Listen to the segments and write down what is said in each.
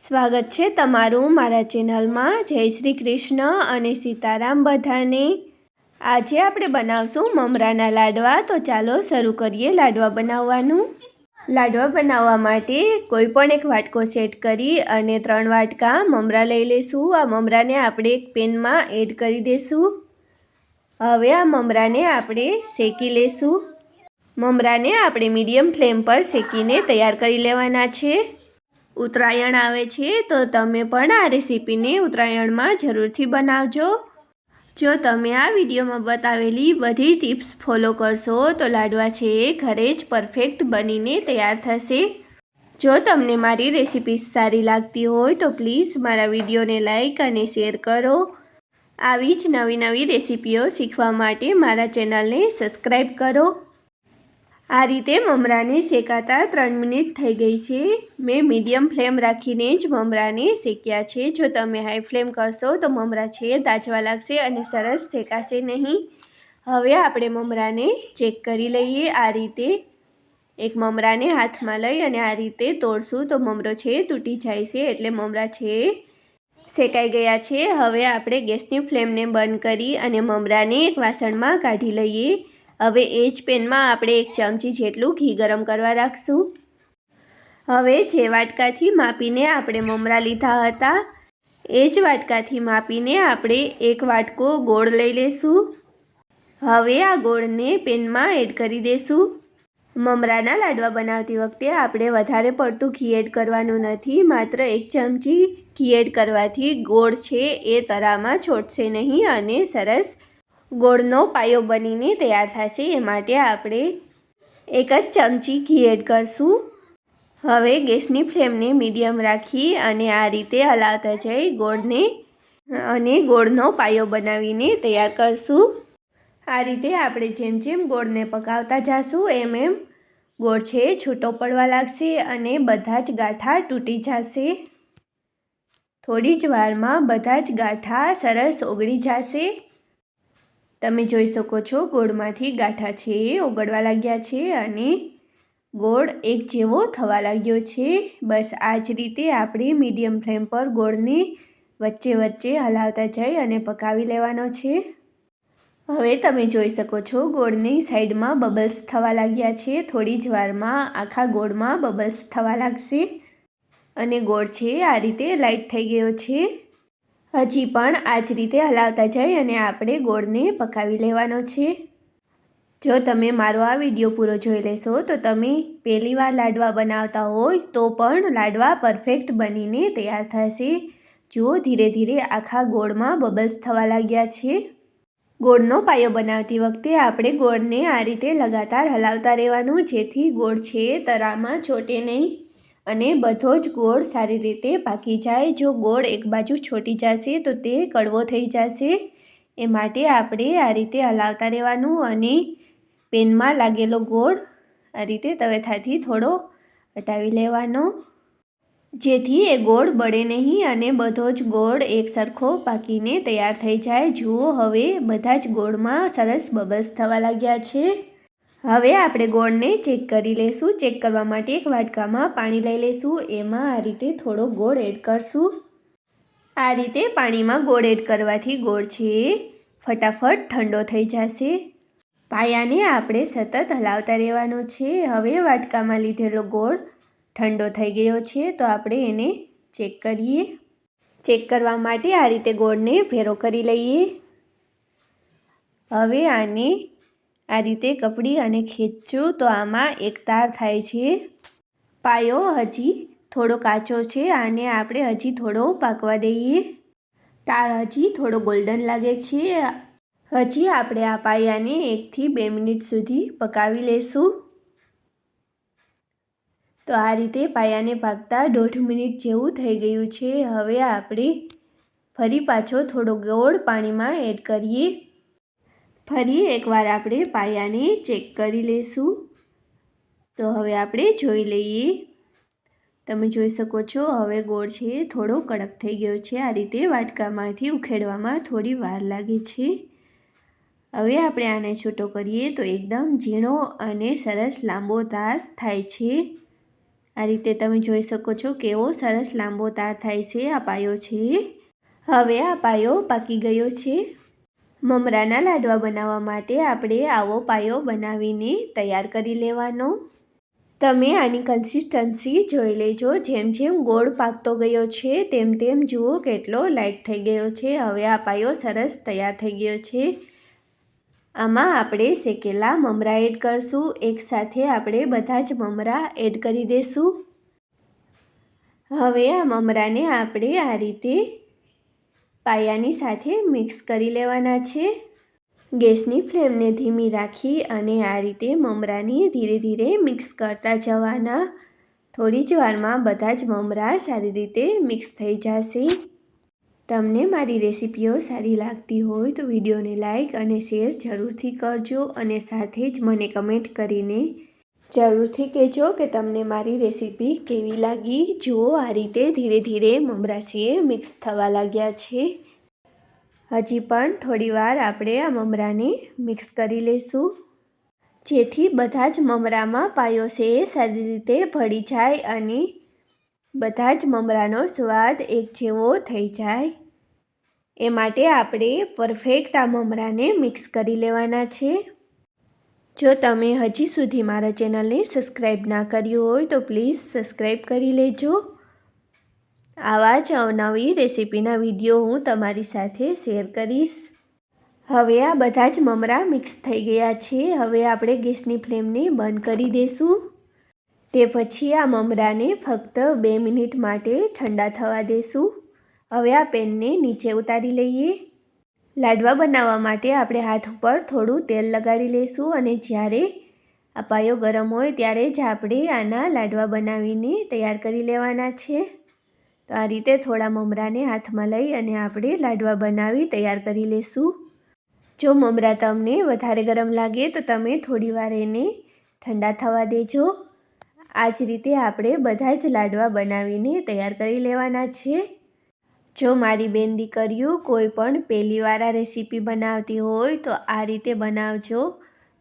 સ્વાગત છે તમારું મારા ચેનલમાં। જય શ્રી કૃષ્ણ અને સીતારામ બધાને। આજે આપણે બનાવશું મમરાના લાડવા। તો ચાલો શરૂ કરીએ લાડવા બનાવવાનું। લાડવા બનાવવા માટે કોઈ પણ એક વાટકો સેટ કરી અને 3 વાટકા મમરા લઈ લેશું। આ મમરાને આપણે એક પેનમાં એડ કરી દેશું। હવે આ મમરાને આપણે શેકી લેશું। મમરાને આપણે મીડિયમ ફ્લેમ પર શેકીને તૈયાર કરી લેવાના છે। ઉત્તરાયણ આવે છે તો તમે પણ આ રેસીપીને ઉત્તરાયણમાં જરૂરથી બનાવજો। જો તમે આ વિડીયોમાં બતાવેલી બધી ટિપ્સ ફોલો કરશો તો લાડવા છે એ ઘરે જ પરફેક્ટ બનીને તૈયાર થશે। જો તમને મારી રેસીપી સારી લાગતી હોય તો પ્લીઝ મારા વિડીયોને લાઈક અને શેર કરો। આવી જ નવી રેસીપીઓ શીખવા માટે મારા ચેનલને સબસ્ક્રાઈબ કરો। આ રીતે મમરાને શેકાતા 3 મિનિટ થઈ ગઈ છે। મેં મીડિયમ ફ્લેમ રાખીને જ મમરાને શેક્યા છે। જો તમે હાઈ ફ્લેમ કરશો તો મમરા છે દાજવા લાગશે અને સરસ શેકાશે નહીં। હવે આપણે મમરાને ચેક કરી લઈએ। આ રીતે એક મમરાને હાથમાં લઈ અને આ રીતે તોડશું તો મમરો છે તૂટી જાય છે, એટલે મમરા છે શેકાઈ ગયા છે। હવે આપણે ગેસની ફ્લેમને બંધ કરી અને મમરાને એક વાસણમાં કાઢી લઈએ। હવે એ જ પેનમાં આપણે 1 ચમચી જેટલું ઘી ગરમ કરવા રાખશું। હવે જે વાટકાથી માપીને આપણે મમરા લીધા હતા એ જ વાટકાથી માપીને આપણે 1 વાટકો ગોળ લઈ લેશું। હવે આ ગોળને પેનમાં એડ કરી દેશું। મમરાના લાડવા બનાવતી વખતે આપણે વધારે પડતું ઘી એડ કરવાનું નથી। માત્ર 1 ચમચી ઘી એડ કરવાથી ગોળ છે એ તરામાં છોડશે નહીં અને સરસ ગોળનો પાયો બનીને તૈયાર થશે। એ માટે આપણે 1 જ ચમચી ઘી એડ કરશું। હવે ગેસની ફ્લેમને મીડિયમ રાખી અને આ રીતે હલાવતા જઈ ગોળને અને ગોળનો પાયો બનાવીને તૈયાર કરશું। આ રીતે આપણે જેમ જેમ ગોળને પકાવતા જઈશું એમ ગોળ છે છૂટો પડવા લાગશે અને બધા જ ગાંઠા તૂટી જશે। થોડી જ વારમાં બધા જ ગાંઠા સરસ ઓગળી જશે। તમે જોઈ શકો છો ગોળમાંથી ગાંઠા છે એ ઓગળવા લાગ્યા છે અને ગોળ એક જેવો થવા લાગ્યો છે। બસ આ જ રીતે આપણે મીડિયમ ફ્લેમ પર ગોળને વચ્ચે હલાવતા જઈ અને પકાવી લેવાનો છે। હવે તમે જોઈ શકો છો ગોળની સાઈડમાં બબલ્સ થવા લાગ્યા છે। થોડી જ વારમાં આખા ગોળમાં બબલ્સ થવા લાગશે અને ગોળ છે આ રીતે લાઈટ થઈ ગયો છે। હજી પણ આ જ રીતે હલાવતા જઈ અને આપણે ગોળને પકાવી લેવાનો છે। જો તમે મારો આ વિડીયો પૂરો જોઈ લેશો તો તમે પહેલી વાર લાડવા બનાવતા હોય તો પણ લાડવા પરફેક્ટ બનીને તૈયાર થશે। જુઓ ધીરે ધીરે આખા ગોળમાં બબલ્સ થવા લાગ્યા છે। ગોળનો પાયો બનાવતી વખતે આપણે ગોળને આ રીતે લગાતાર હલાવતા રહેવાનું, જેથી ગોળ છે તરામાં ચોટે નહીં અને બધો જ ગોળ સારી રીતે પાકી જાય। જો ગોળ એક બાજુ છોટી જશે તો તે કડવો થઈ જશે। એ માટે આપણે આ રીતે હલાવતા રહેવાનું અને પેનમાં લાગેલો ગોળ આ રીતે તવેથાથી થોડો હટાવી લેવાનો, જેથી એ ગોળ બળે નહીં અને બધો જ ગોળ એક સરખો પાકીને તૈયાર થઈ જાય। જુઓ હવે બધા જ ગોળમાં સરસ બબલ્સ થવા લાગ્યા છે। હવે આપણે ગોળને ચેક કરી લેશું। ચેક કરવા માટે એક વાટકામાં પાણી લઈ લેશું। એમાં આ રીતે થોડો ગોળ એડ કરશું। આ રીતે પાણીમાં ગોળ એડ કરવાથી ગોળ છે ફટાફટ ઠંડો થઈ જશે। પાયાને આપણે સતત હલાવતા રહેવાનો છે। હવે વાટકામાં લીધેલો ગોળ ઠંડો થઈ ગયો છે તો આપણે એને ચેક કરીએ। ચેક કરવા માટે આ રીતે ગોળને ભેરો કરી લઈએ। હવે આને આ રીતે કપડી અને ખેંચું તો આમાં એક તાર થાય છે। પાયો હજી થોડો કાચો છે, આને આપણે હજી થોડો પાકવા દઈએ। તાર હજી થોડો ગોલ્ડન લાગે છે। હજી આપણે આ પાયાને 1 થી 2 મિનિટ સુધી પકાવી લેશું। તો આ રીતે પાયાને પાકતા 1.5 મિનિટ જેવું થઈ ગયું છે। હવે આપણે ફરી પાછો થોડો ગોળ પાણીમાં એડ કરીએ। ફરી એકવાર આપણે પાયાને ચેક કરી લેશું। તો હવે આપણે જોઈ લઈએ। તમે જોઈ શકો છો હવે ગોળ છે થોડો કડક થઈ ગયો છે। આ રીતે વાટકામાંથી ઉખેડવામાં થોડી વાર લાગે છે। હવે આપણે આને છૂટો કરીએ તો એકદમ ઝીણો અને સરસ લાંબો તાર થાય છે। આ રીતે તમે જોઈ શકો છો કેવો સરસ લાંબો તાર થાય છે આ પાયો છે. હવે આ પાયો પાકી ગયો છે. મમરાના લાડવા બનાવવા માટે આપણે આવો પાયો બનાવીને તૈયાર કરી લેવાનો. તમે આની કન્સિસ્ટન્સી જોઈ લેજો. જેમ જેમ ગોળ પાકતો ગયો છે તેમ તેમ જુઓ કેટલો લાઇટ થઈ ગયો છે. હવે આ પાયો સરસ તૈયાર થઈ ગયો છે. આમાં આપણે શેકેલા મમરા એડ કરશું. એકસાથે આપણે બધા જ મમરા એડ કરી દઈશું. હવે આ મમરાને આપણે આ રીતે પાયાની સાથે મિક્સ કરી લેવાના છે. ગેસની ફ્લેમને ધીમી રાખી અને આ રીતે મમરાને ધીરે ધીરે મિક્સ કરતા જવાના. થોડી જ વારમાં બધા જ મમરા સારી રીતે મિક્સ થઈ જશે. તમને મારી રેસીપીઓ સારી લાગતી હોય તો વિડીયોને લાઇક અને શેર જરૂરથી કરજો અને સાથે જ મને કમેન્ટ કરીને જરૂરથી કહેજો કે તમને મારી રેસીપી કેવી લાગી. જુઓ આ રીતે ધીરે ધીરે મમરા છે મિક્સ થવા લાગ્યા છે. હજી પણ થોડીવાર આપણે આ મમરાને મિક્સ કરી લઈશું જેથી બધા જ મમરામાં પાયો છે સારી રીતે ભળી જાય અને બધા જ મમરાનો સ્વાદ એક જેવો થઈ જાય. એ માટે આપણે પરફેક્ટ આ મમરાને મિક્સ કરી લેવાના છે. જો તમે હજી સુધી મારા ચેનલને સબસ્ક્રાઈબ ના કર્યું હોય તો પ્લીઝ સબસ્ક્રાઈબ કરી લેજો. આવા જ અવનવી રેસીપીના વિડીયો હું તમારી સાથે શેર કરીશ. હવે આ બધા જ મમરા મિક્સ થઈ ગયા છે. હવે આપણે ગેસની ફ્લેમને બંધ કરી દઈશું. તે પછી આ મમરાને ફક્ત 2 મિનિટ માટે ઠંડા થવા દઈશું. હવે આ પેનને નીચે ઉતારી લઈએ. લાડવા બનાવવા માટે આપણે હાથ ઉપર થોડું તેલ લગાડી લઈશું અને જ્યારે આ પાયો ગરમ હોય ત્યારે જ આપણે આના લાડવા બનાવીને તૈયાર કરી લેવાના છે. તો આ રીતે થોડા મમરાને હાથમાં લઈ અને આપણે લાડવા બનાવી તૈયાર કરી લઈશું. જો મમરા તમને વધારે ગરમ લાગે તો તમે થોડીવાર એને ઠંડા થવા દેજો. આ જ રીતે આપણે બધા જ લાડવા બનાવીને તૈયાર કરી લેવાના છે. જો મારી બેન દીકરીઓ કોઈ પણ પહેલી વાર આ રેસીપી બનાવતી હોય તો આ રીતે બનાવજો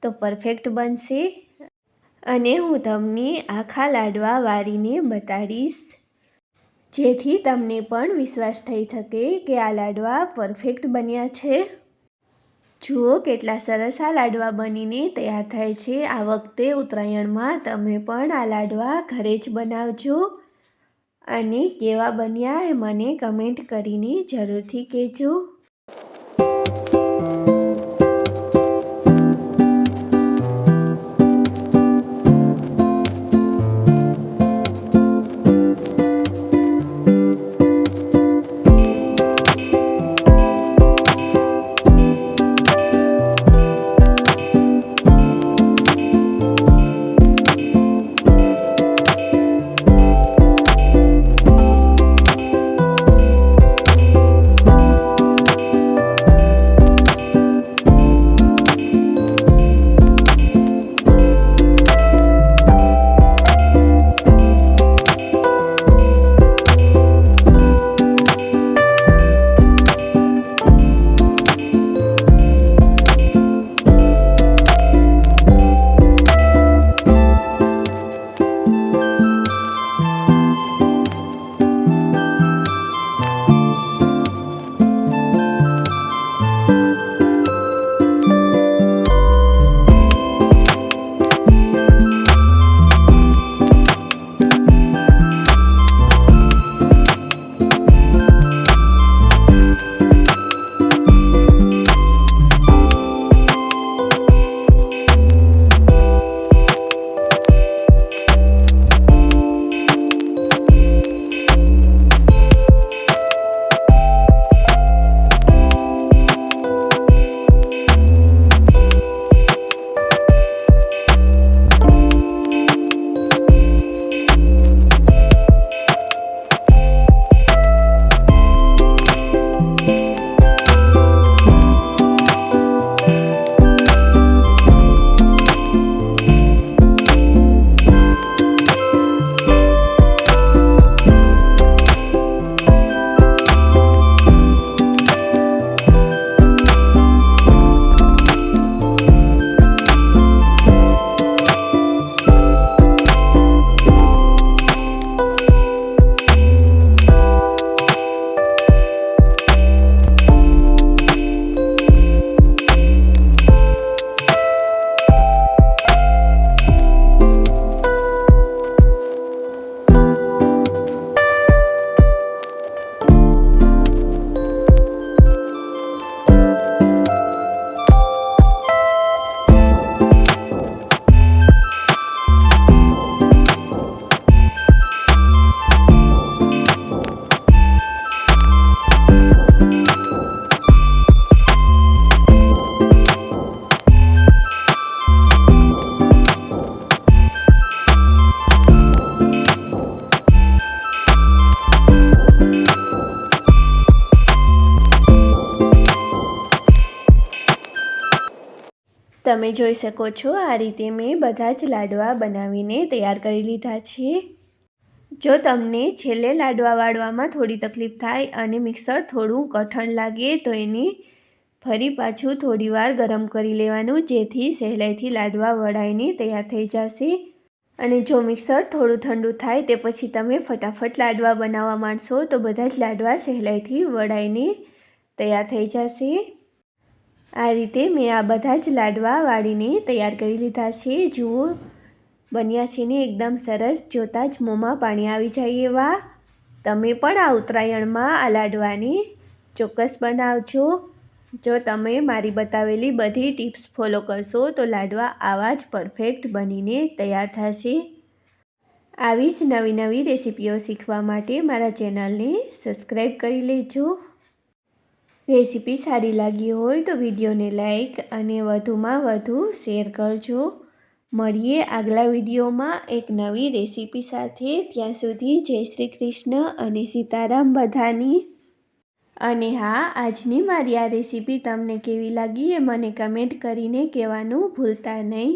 તો પરફેક્ટ બનશે. અને હું તમને આખા લાડવા વારીને બતાડીશ જેથી તમને પણ વિશ્વાસ થઈ શકે કે આ લાડવા પરફેક્ટ બન્યા છે. જુઓ કેટલા સરસ આ લાડવા બનીને તૈયાર થાય છે. આ વખતે ઉત્તરાયણમાં તમે પણ આ લાડવા ઘરે જ બનાવજો અને કેવા બન્યા એ મને કમેન્ટ કરીને જરૂરથી કહેજો. તમે જોઈ શકો છો આ રીતે મેં બધા જ લાડવા બનાવીને તૈયાર કરી લીધા છે. જો તમને છેલ્લે લાડવા વાળવામાં થોડી તકલીફ થાય અને મિક્સર થોડું કઠણ લાગે તો એને ફરી પાછું થોડીવાર ગરમ કરી લેવાનું, જેથી સહેલાઈથી લાડવા વળાઈને તૈયાર થઈ જશે. અને જો મિક્સર થોડું ઠંડુ થાય તે પછી તમે ફટાફટ લાડવા બનાવવા માંડશો તો બધા જ લાડવા સહેલાઈથી વળાઈને તૈયાર થઈ જશે. આ રીતે મેં આ બધા જ લાડવા વાળીને તૈયાર કરી લીધા છે. જુઓ બન્યા છે ને એકદમ સરસ, જોતાં જ મોંમાં પાણી આવી જાય એવા. તમે પણ આ ઉત્તરાયણમાં આ લાડવાને ચોક્કસ બનાવજો. જો તમે મારી બતાવેલી બધી ટિપ્સ ફોલો કરશો તો લાડવા આવા જ પરફેક્ટ બનીને તૈયાર થશે. આવી જ નવી નવી રેસીપીઓ શીખવા માટે મારા ચેનલને સબસ્ક્રાઈબ કરી લેજો. રેસીપી સારી લાગી હોય તો વિડીયોને લાઈક અને વધુમાં વધુ શેર કરજો. મળીએ આગલા વિડીયોમાં એક નવી રેસીપી સાથે. ત્યાં સુધી જય શ્રી કૃષ્ણ અને સીતારામ બધાની. અને હા, આજની મારી આ રેસીપી તમને કેવી લાગી એ મને કમેન્ટ કરીને કહેવાનું ભૂલતા નહીં.